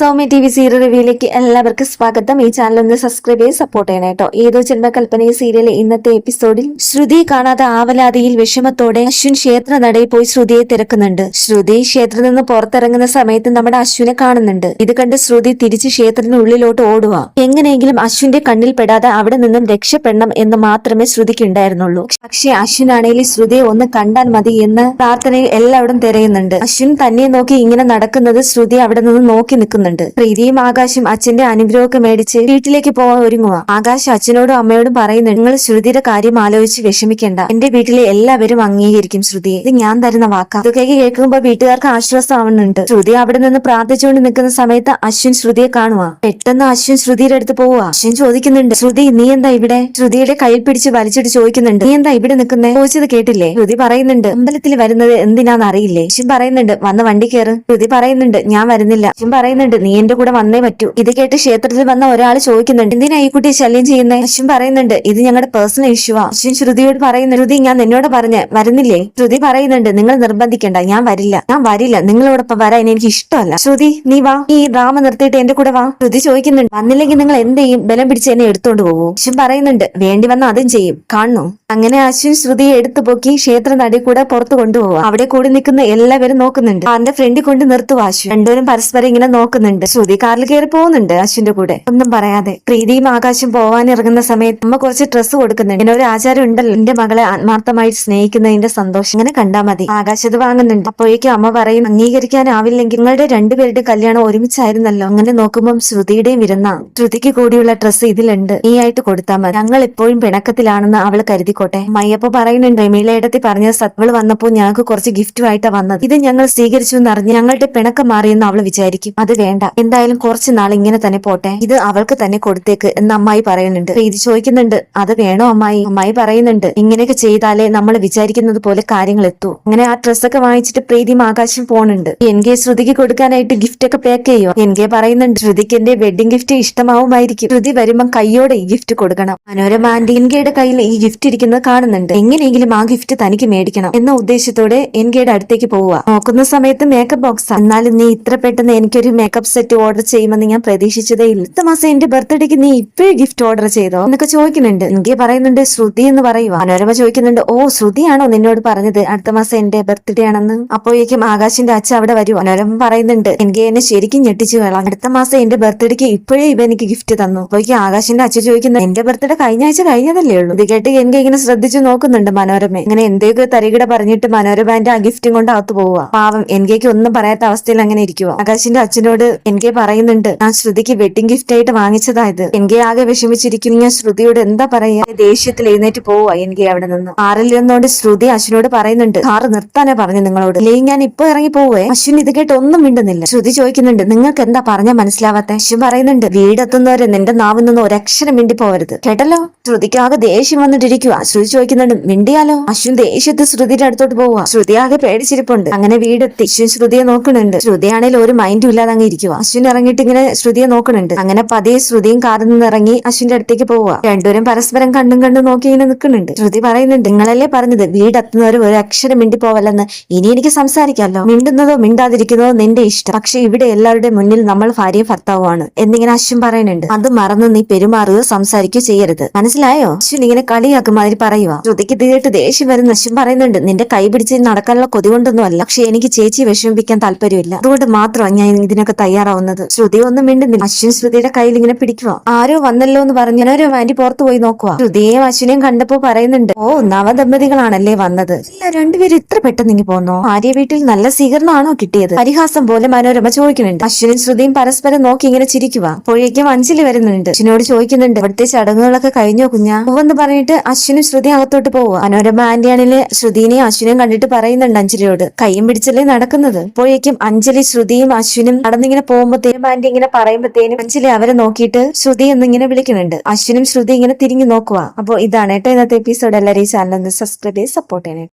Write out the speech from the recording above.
Soumya T V serial റിവ്യൂയിലേക്ക് എല്ലാവർക്കും സ്വാഗതം. ഈ ചാനൽ ഒന്ന് സബ്സ്ക്രൈബ് ചെയ്ത് സപ്പോർട്ട് ചെയ്യണം കേട്ടോ. ഏതോ ജന്മകൽപ്പന സീരിയലിലെ ഇന്നത്തെ എപ്പിസോഡിൽ ശ്രുതി കാണാതെ ആവലാതിയിൽ വിഷമത്തോടെ അശ്വിൻ ക്ഷേത്ര നടയിൽ പോയി ശ്രുതിയെ തിരക്കുന്നുണ്ട്. ശ്രുതി ക്ഷേത്രത്തിൽ നിന്ന് പുറത്തിറങ്ങുന്ന സമയത്ത് നമ്മുടെ അശ്വിനെ കാണുന്നുണ്ട്. ഇത് കണ്ട് ശ്രുതി തിരിച്ച് ക്ഷേത്രത്തിനുള്ളിലോട്ട് ഓടുക. എങ്ങനെയെങ്കിലും അശ്വിന്റെ കണ്ണിൽ പെടാതെ അവിടെ നിന്നും രക്ഷപ്പെടണം എന്ന് മാത്രമേ ശ്രുതിക്ക് ഉണ്ടായിരുന്നുള്ളൂ. പക്ഷേ അശ്വിനാണെങ്കിൽ ശ്രുതിയെ ഒന്ന് കണ്ടാൽ മതി എന്ന് പ്രാർത്ഥനയിൽ എല്ലാവരും തിരയുന്നുണ്ട്. അശ്വിൻ തന്നെ നോക്കി ഇങ്ങനെ നടക്കുന്നത് ശ്രുതി അവിടെ നിന്ന് നോക്കി നിൽക്കുന്നുണ്ട്. പ്രീതിയും ആകാശും അച്ഛന്റെ അനുഗ്രഹമൊക്കെ മേടിച്ച് വീട്ടിലേക്ക് പോകാൻ ഒരുങ്ങുക. ആകാശ് അച്ഛനോടും അമ്മയോടും പറയുന്നുണ്ട്, നിങ്ങൾ ശ്രുതിയുടെ കാര്യം ആലോചിച്ച് വിഷമിക്കേണ്ട, എന്റെ വീട്ടിലെ എല്ലാവരും അംഗീകരിക്കും ശ്രുതിയെ, ഇത് ഞാൻ തരുന്ന വാക്കാ. ഇതൊക്കെ കേൾക്കുമ്പോൾ വീട്ടുകാർക്ക് ആശ്വാസമാവുന്നുണ്ട്. ശ്രുതി അവിടെ നിന്ന് പ്രാർത്ഥിച്ചുകൊണ്ട് നിൽക്കുന്ന സമയത്ത് അശ്വിൻ ശ്രുതിയെ കാണുക. പെട്ടെന്ന് അശ്വിൻ ശ്രുതിയുടെ അടുത്ത് പോവുക. അശ്വിൻ ചോദിക്കുന്നുണ്ട്, ശ്രുതി നീ എന്താ ഇവിടെ? ശ്രുതിയുടെ കയ്യിൽ പിടിച്ച് വലിച്ചിട്ട് ചോദിക്കുന്നുണ്ട്, നീ എന്താ ഇവിടെ നിൽക്കുന്നേ? ചോദിച്ചത് കേട്ടില്ലേ? ശ്രുതി പറയുന്നുണ്ട്, അമ്പലത്തിൽ വരുന്നത് എന്തിനാന്ന് അറിയില്ലേ? അശ്വിൻ പറയുന്നുണ്ട്, വന്ന് വണ്ടി കയറ്. ശ്രുതി പറയുന്നുണ്ട്, ഞാൻ വരുന്നില്ല. അശ്വിൻ പറയുന്നുണ്ട്, നീ എന്റെ കൂടെ വന്നേ പറ്റൂ. ഇത് കേട്ട് ക്ഷേത്രത്തിൽ വന്ന ഒരാൾ ചോദിക്കുന്നുണ്ട്, എന്തിനാ ഈ കുട്ടിയെ ശല്യം ചെയ്യുന്നേ? അശ്വിൻ പറയുന്നുണ്ട്, ഇത് ഞങ്ങളുടെ പേഴ്സണൽ ഇഷ്യൂവാ. അശ്വിൻ ശ്രുതിയോട് പറയുന്നു, ശ്രുതി ഞാൻ നിന്നോട് പറഞ്ഞ് വരുന്നില്ലേ? ശ്രുതി പറയുന്നുണ്ട്, നിങ്ങൾ നിർബന്ധിക്കണ്ട, ഞാൻ വരില്ല, നിങ്ങളോടൊപ്പം വരാൻ എനിക്ക് ഇഷ്ടമല്ല. ശ്രുതി നീ വാ, ഈ ഡ്രാമ നിർത്തിയിട്ട് എന്റെ കൂടെ വാ. ശ്രുതി ചോദിക്കുന്നുണ്ട്, വന്നില്ലെങ്കിൽ നിങ്ങൾ എന്ത് ചെയ്യും? ബലം പിടിച്ച് എന്നെ എടുത്തോണ്ട് പോകും. അശ്വിൻ പറയുന്നുണ്ട്, വേണ്ടി വന്ന അതും ചെയ്യും, കാണണോ? അങ്ങനെ അശ്വിൻ ശ്രുതിയെ എടുത്തു പൊക്കി ക്ഷേത്ര നടിയിൽ കൂടെ പുറത്തു കൊണ്ടുപോവാ. അവിടെ കൂടി നിൽക്കുന്ന എല്ലാവരും നോക്കുന്നുണ്ട്. അവന്റെ ഫ്രണ്ടിൽ കൊണ്ട് നിർത്തുവാ അശ്വിൻ. രണ്ടുപേരും പരസ്പരം ഇങ്ങനെ നോക്കുന്നുണ്ട്. ശ്രുതി കാറിൽ കയറി പോകുന്നുണ്ട് അശ്വിന്റെ കൂടെ, ഒന്നും പറയാതെ. പ്രീതിയും ആകാശം പോവാൻ ഇറങ്ങുന്ന സമയത്ത് അമ്മ കുറച്ച് ഡ്രസ്സ് കൊടുക്കുന്നുണ്ട്. ഇങ്ങനെ ഒരു ആചാരം ഉണ്ടല്ലോ, എന്റെ മകളെ ആത്മാർത്ഥമായി സ്നേഹിക്കുന്നതിന്റെ സന്തോഷം ഇങ്ങനെ കണ്ടാ മതി. ആകാശ് അത് വാങ്ങുന്നുണ്ട്. അപ്പോഴേക്കും അമ്മ പറയും, അംഗീകരിക്കാനാവില്ലെങ്കിൽ നിങ്ങളുടെ രണ്ടുപേരുടെ കല്യാണം ഒരുമിച്ചായിരുന്നല്ലോ. അങ്ങനെ നോക്കുമ്പോൾ ശ്രുതിയുടെയും വിരുന്ന. ശ്രുതിക്ക് കൂടിയുള്ള ഡ്രസ്സ് ഇതിലുണ്ട്, നീ ആയിട്ട് കൊടുത്താൽ മതി. ഞങ്ങൾ എപ്പോഴും പിണക്കത്തിലാണെന്ന് അവൾ കരുതിക്കോട്ടെ. മയ്യപ്പ പറയുന്നുണ്ട്, മീളയിടത്തി പറഞ്ഞ സത്വള് വന്നപ്പോൾ ഞങ്ങൾക്ക് കുറച്ച് ഗിഫ്റ്റുമായിട്ടാ വന്നത്, ഇത് ഞങ്ങൾ സ്വീകരിച്ചു എന്നറിഞ്ഞ് ഞങ്ങളുടെ പിണക്കം മാറിയെന്ന് അവള് വിചാരിക്കും. അത് വേണ്ട, എന്തായാലും കുറച്ച് നാൾ ഇങ്ങനെ തന്നെ പോട്ടെ, ഇത് അവൾക്ക് തന്നെ കൊടുത്തേക്ക് എന്ന് അമ്മായി പറയുന്നുണ്ട്. പ്രീതി ചോദിക്കുന്നുണ്ട്, അത് വേണോ അമ്മായി? അമ്മായി പറയുന്നുണ്ട്, ഇങ്ങനെയൊക്കെ ചെയ്താലേ നമ്മൾ വിചാരിക്കുന്നത് പോലെ കാര്യങ്ങൾ എത്തൂ. അങ്ങനെ ആ ഡ്രസ്സൊക്കെ വാങ്ങിച്ചിട്ട് പ്രീതിയും ആകാശം പോണുണ്ട്. എൻകെ ശ്രുതിക്ക് കൊടുക്കാനായിട്ട് ഗിഫ്റ്റ് ഒക്കെ പാക്ക് ചെയ്യോ? എൻകെ പറയുന്നുണ്ട്, ശ്രുതിക്ക് എന്റെ വെഡിങ് ഗിഫ്റ്റ് ഇഷ്ടമാവുമായിരിക്കും, ശ്രുതി വരുമ്പം കയ്യോടെ ഈ ഗിഫ്റ്റ് കൊടുക്കണം. മനോരമ ആന്റി എൻകെയുടെ കയ്യിൽ ഈ ഗിഫ്റ്റ് ഇരിക്കുന്നത് കാണുന്നുണ്ട്. എങ്ങനെയെങ്കിലും ആ ഗിഫ്റ്റ് തനിക്ക് മേടിക്കണം എന്ന ഉദ്ദേശത്തോടെ എൻകെയുടെ അടുത്തേക്ക് പോവുക. നോക്കുന്ന സമയത്ത് മേക്കപ്പ് ബോക്സ്. എന്നാലും നീ ഇത്ര പെട്ടെന്ന് എനിക്കൊരു മേക്കപ്പ് സെറ്റ് ഓർഡർ ചെയ്യുമെന്ന് ഞാൻ പ്രതീക്ഷിച്ചതേ ഇല്ല. അടുത്ത മാസം എന്റെ ബർത്ത്ഡേക്ക് നീ ഇപ്പോഴും ഗിഫ്റ്റ് ഓർഡർ ചെയ്തോ എന്നൊക്കെ ചോദിക്കുന്നുണ്ട്. എനിക്ക് പറയുന്നുണ്ട്, ശ്രുതി എന്ന് പറയുക. മനോരമ ചോദിക്കുന്നുണ്ട്, ഓ ശ്രുതിയാണോ നിന്നോട് പറഞ്ഞത് അടുത്ത മാസം എന്റെ ബർത്ത്ഡേ ആണെന്ന്? അപ്പോഴേക്കും ആകാശിന്റെ അച്ഛൻ അവിടെ വരും. മനോരമ പറയുന്നുണ്ട്, എനിക്ക് എന്നെ ശരിക്കും ഞെട്ടിച്ചു വേണം, അടുത്ത മാസം എന്റെ ബർത്ത്ഡേക്ക് ഇപ്പോഴേ ഇവ എനിക്ക് ഗിഫ്റ്റ് തന്നു. അപ്പോഴേക്കും ആകാശിന്റെ അച്ഛൻ ചോദിക്കുന്നത്, എന്റെ ബർത്ത്ഡേ കഴിഞ്ഞ ആഴ്ച കഴിഞ്ഞതല്ലേ ഉള്ളൂ. ഇത് കേട്ട് എനിക്ക് ഇങ്ങനെ ശ്രദ്ധിച്ചു നോക്കുന്നുണ്ട് മനോരമ. ഇങ്ങനെ എന്തൊക്കെ തരികിട പറഞ്ഞിട്ട് മനോരമന്റെ ആ ഗിഫ്റ്റും കൊണ്ട് അകത്ത് പോവുക. പാവം എനിക്ക് ഒന്നും പറയാത്ത അവസ്ഥയിൽ അങ്ങനെ ഇരിക്കുക. ആകാശിന്റെ അച്ഛനോട് എനിക്ക് പറയുന്നുണ്ട്, ഞാൻ ശ്രുതിക്ക് വെഡിങ് ഗിഫ്റ്റ് ആയിട്ട് വാങ്ങിച്ചതായത്. എനിക്ക് ആകെ വിഷമിച്ചിരിക്കുന്നു. ഞാൻ ശ്രുതിയോട് എന്താ പറയാ? ദേഷ്യത്തിൽ എഴുന്നേറ്റ് പോവാ എനിക്ക് അവിടെ നിന്ന്. കാറിൽ ഇരുന്നോണ്ട് ശ്രുതി അശ്വിനോട് പറയുന്നുണ്ട്, കാറ് നിർത്താനാ പറഞ്ഞു നിങ്ങളോട്, അല്ലെങ്കിൽ ഞാൻ ഇപ്പൊ ഇറങ്ങി പോവേ. അശ്വിൻ ഇത് കേട്ട് ഒന്നും മിണ്ടുന്നില്ല. ശ്രുതി ചോദിക്കുന്നുണ്ട്, നിങ്ങൾക്ക് എന്താ പറഞ്ഞാ മനസ്സിലാവാത്തെ? അശ്വിൻ പറയുന്നുണ്ട്, വീടെത്തുന്നവരെ നിന്റെ നാവിൽ നിന്ന് ഒരക്ഷരം മിണ്ടി പോവരുത്, കേട്ടല്ലോ? ശ്രുതിക്ക് ആകെ ദേഷ്യം വന്നിട്ടിരിക്കുക. ശ്രുതി ചോദിക്കുന്നുണ്ട്, മിണ്ടിയാലോ? അശ്വിൻ ദേഷ്യത്തിൽ ശ്രുതിയുടെ അടുത്തോട്ട് പോവുക. ശ്രുതി ആകെ പേടിച്ചിരിപ്പുണ്ട്. അങ്ങനെ വീടെത്തി അശ്വിൻ ശ്രുതിയെ നോക്കുന്നുണ്ട്. ശ്രുതിയാണെങ്കിൽ ഒരു മൈൻഡും ഇല്ലാതെ അങ്ങ് ഇരിക്കുക. അശ്വിൻ ഇറങ്ങിയിട്ട് ഇങ്ങനെ ശ്രുതിയെ നോക്കുന്നുണ്ട്. അങ്ങനെ പതിയെ ശ്രുതിയും കാറിൽ നിന്ന് ഇറങ്ങി അശ്വിന്റെ അടുത്തേക്ക് പോവുക. രണ്ടുപേരും പരസ്പരം കണ്ടും നോക്കി ഇങ്ങനെ നിൽക്കുന്നുണ്ട്. ശ്രുതി പറയുന്നുണ്ട്, നിങ്ങളല്ലേ പറഞ്ഞത് വീടെത്തുന്നവർ ഒരു അക്ഷരം മിണ്ടി പോവല്ലെന്ന്, ഇനി എനിക്ക് സംസാരിക്കാമല്ലോ, മിണ്ടുന്നതോ മിണ്ടാതിരിക്കുന്നതോ നിന്റെ ഇഷ്ടം, പക്ഷെ ഇവിടെ എല്ലാവരുടെ മുന്നിൽ നമ്മൾ ഭാര്യയും ഭർത്താവുമാണ് എന്നിങ്ങനെ അശ്വിൻ പറയുന്നുണ്ട്. അത് മറന്ന് നീ പെരുമാറുകയോ സംസാരിക്കുകയോ ചെയ്യരുത്, മനസ്സിലായോ? അശ്വിൻ ഇങ്ങനെ കളിയാക്കും മാതിരി പറയുക. ശ്രുതിക്ക് തീർട്ട് ദേഷ്യം വരുന്ന അശ്വിൻ പറയുന്നുണ്ട്, നിന്റെ കൈ പിടിച്ച് നടക്കാനുള്ള കൊതി കൊണ്ടൊന്നും അല്ല, പക്ഷെ എനിക്ക് ചേച്ചി വിഷമിപ്പിക്കാൻ താല്പര്യമില്ല, അതുകൊണ്ട് മാത്രമാണ് ഞാൻ ഇതിനൊക്കെ തയ്യാറാവുന്നത്. ശ്രുതി ഒന്നും മിണ്ടുന്നില്ല. അശ്വിൻ ശ്രുതിയുടെ കയ്യിൽ ഇങ്ങനെ പിടിക്കുക. ആരോ വന്നല്ലോ എന്ന് പറഞ്ഞ് ഒരു ആന്റി പുറത്തു പോയി നോക്കുക. ശ്രുതിയെയും അശ്വിനെയും കണ്ടപ്പോ പറയുന്നുണ്ട്, ഓ നവദമ്പതികളാണല്ലേ വന്നത്, ഇല്ല രണ്ടുപേരും ഇത്ര പെട്ടെന്ന് ഇങ്ങി പോന്നോ? ഭാര്യ വീട്ടിൽ നല്ല സ്വീകരണമാണോ കിട്ടിയത്? പരിഹാസം പോലെ മനോരമ ചോദിക്കുന്നുണ്ട്. അശ്വിനും ശ്രുതിയും പരസ്പരം നോക്കി ഇങ്ങനെ ചിരിക്കുക. അപ്പോഴേക്കും അഞ്ജലി വരുന്നുണ്ട്. അശ്വിനോട് ചോദിക്കുന്നുണ്ട്, ഇവിടുത്തെ ചടങ്ങുകളൊക്കെ കഴിഞ്ഞോ കുഞ്ഞാ എന്ന് പറഞ്ഞിട്ട് അശ്വിനും ശ്രുതി അകത്തോട്ട് പോവുക. മനോരമ ആന്റിയാണില് ശ്രുതിനെയും അശ്വിനെയും കണ്ടിട്ട് പറയുന്നുണ്ട് അഞ്ജലിയോട്, കയ്യും പിടിച്ചല്ലേ നടക്കുന്നത്. അപ്പോഴേക്കും അഞ്ജലി ശ്രുതിയും അശ്വിനും നടന്നിങ്ങനെ പോകുമ്പോഴത്തേനും ആന്റി ഇങ്ങനെ പറയുമ്പോഴത്തേനും അഞ്ജലി അവരെ നോക്കിയിട്ട് ശ്രുതി എന്നിങ്ങനെ വിളിക്കുന്നുണ്ട്. അശ്വിനും ശ്രുതി ഇങ്ങനെ തിരിഞ്ഞു നോക്കുക. അപ്പോൾ ഇതാണ് കേട്ടോ ഇന്നത്തെ എപ്പിസോഡ്. എല്ലാവരും ഈ ചാനൽ ഒന്ന് സബ്സ്ക്രൈബ് ചെയ്ത് സപ്പോർട്ട് ചെയ്യണേ.